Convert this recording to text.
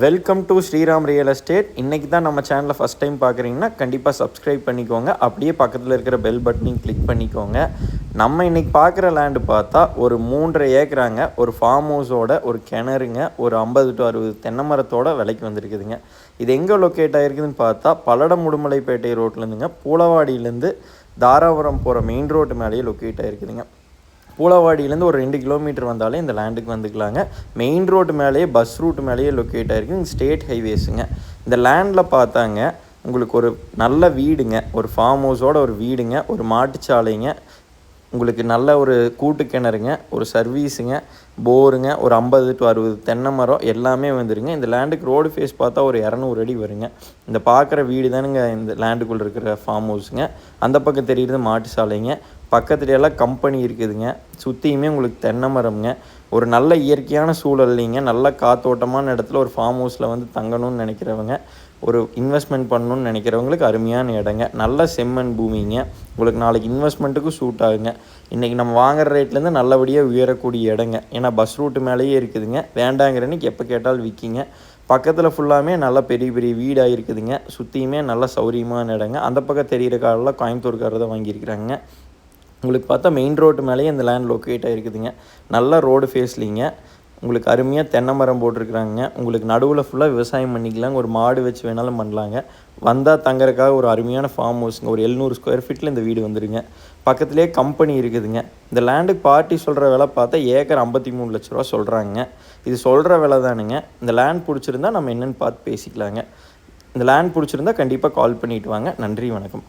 Welcome to Sriram real estate. இன்றைக்கி தான் நம்ம சேனலை ஃபஸ்ட் டைம் பார்க்குறீங்கன்னா கண்டிப்பாக சப்ஸ்கிரைப் பண்ணிக்கோங்க. அப்படியே பக்கத்தில் இருக்கிற பெல் பட்டனையும் கிளிக் பண்ணிக்கோங்க. நம்ம இன்றைக்கி பார்க்குற லேண்டு பார்த்தா ஒரு 3.5 ஏக்கராங்க. ஒரு ஃபார்ம் ஹவுஸோட ஒரு கிணறுங்க, ஒரு 50 to 60 தென்னை மரத்தோட விலைக்கு வந்திருக்குதுங்க. இது எங்கே லொக்கேட் ஆகிருக்குதுன்னு பார்த்தா பல்லடம் உடுமலைப்பேட்டை ரோட்லேருந்துங்க பூலவாடியிலேருந்து தாராபுரம் போகிற மெயின் ரோட்டு மேலேயே லொக்கேட் ஆகிருக்குதுங்க. பூலவாடியிலேருந்து ஒரு 2 கிலோமீட்டர் வந்தாலே இந்த லேண்டுக்கு வந்துக்கலாங்க. மெயின் ரோட்டு மேலேயே பஸ் ரூட் மேலேயே லொக்கேட் ஆகிருக்கு. ஸ்டேட் ஹைவேஸுங்க. இந்த லேண்டில் பார்த்தாங்க உங்களுக்கு ஒரு நல்ல வீடுங்க, ஒரு ஃபார்ம் ஹவுஸோட ஒரு வீடுங்க, ஒரு மாட்டுச்சாலைங்க, உங்களுக்கு நல்ல ஒரு கூட்டு கிணறுங்க, ஒரு சர்வீஸுங்க, போருங்க, ஒரு 50 to 60 தென்னை மரம் எல்லாமே வந்துருங்க. இந்த லேண்டுக்கு ரோடு ஃபேஸ் பார்த்தா ஒரு 200 அடி வருங்க. இந்த பார்க்குற வீடு தானுங்க இந்த லேண்டுக்குள்ளே இருக்கிற ஃபார்ம் ஹவுஸுங்க. அந்த பக்கம் தெரியுறது மாட்டு சாலைங்க. பக்கத்துலையெல்லாம் கம்பெனி இருக்குதுங்க. சுற்றியுமே உங்களுக்கு தென்னை மரம்ங்க. ஒரு நல்ல இயற்கையான சூழல்லைங்க, நல்ல காத்தோட்டமான இடத்துல ஒரு ஃபார்ம் ஹவுஸில் வந்து தங்கணும்னு நினைக்கிறவங்க, ஒரு இன்வெஸ்ட்மெண்ட் பண்ணணும்னு நினைக்கிறவங்களுக்கு அருமையான இடங்க. நல்ல செம்மண் பூமிங்க. உங்களுக்கு நாளைக்கு இன்வெஸ்ட்மெண்ட்டுக்கும் சூட் ஆகுங்க. இன்றைக்கி நம்ம வாங்குற ரேட்லேருந்து நல்லபடியாக உயரக்கூடிய இடங்க. ஏன்னா பஸ் ரூட்டு மேலேயே இருக்குதுங்க. வேண்டாங்கிற அன்றைக்கி எப்போ கேட்டாலும் விற்கிங்க. பக்கத்தில் ஃபுல்லாமே நல்லா பெரிய பெரிய வீடாக இருக்குதுங்க. சுற்றியுமே நல்ல சௌரியமான இடங்க. அந்த பக்கம் தெரிகிற காரெல்லாம் கோயம்புத்தூர்காரர் தான் வாங்கியிருக்கிறாங்க. உங்களுக்கு பார்த்தா மெயின் ரோட்டு மேலேயே இந்த லேண்ட் லொக்கேட் ஆகிருக்குதுங்க. நல்ல ரோடு ஃபேஸ்லிங்க. உங்களுக்கு அருமையாக தென்னை மரம் போட்டிருக்குறாங்க. உங்களுக்கு நடுவில் ஃபுல்லாக விவசாயம் பண்ணிக்கலாங்க. ஒரு மாடு வச்சு வேணாலும் பண்ணலாங்க. வந்தால் தங்கறதுக்காக ஒரு அருமையான ஃபார்ம் ஹவுஸுங்க. ஒரு 700 ஸ்கொயர் ஃபீட்டில் இந்த வீடு வந்துடுங்க. பக்கத்துலேயே கம்பெனி இருக்குதுங்க. இந்த லேண்டுக்கு பார்ட்டி சொல்கிற விலை பார்த்தா ஏக்கர் 53 லட்ச ரூபா சொல்கிறாங்க. இது சொல்கிற விலை தானுங்க. இந்த லேண்ட் பிடிச்சிருந்தா நம்ம என்னென்னு பார்த்து பேசிக்கலாங்க. இந்த லேண்ட் பிடிச்சிருந்தா கண்டிப்பாக கால் பண்ணிவிட்டு வாங்க. நன்றி, வணக்கம்.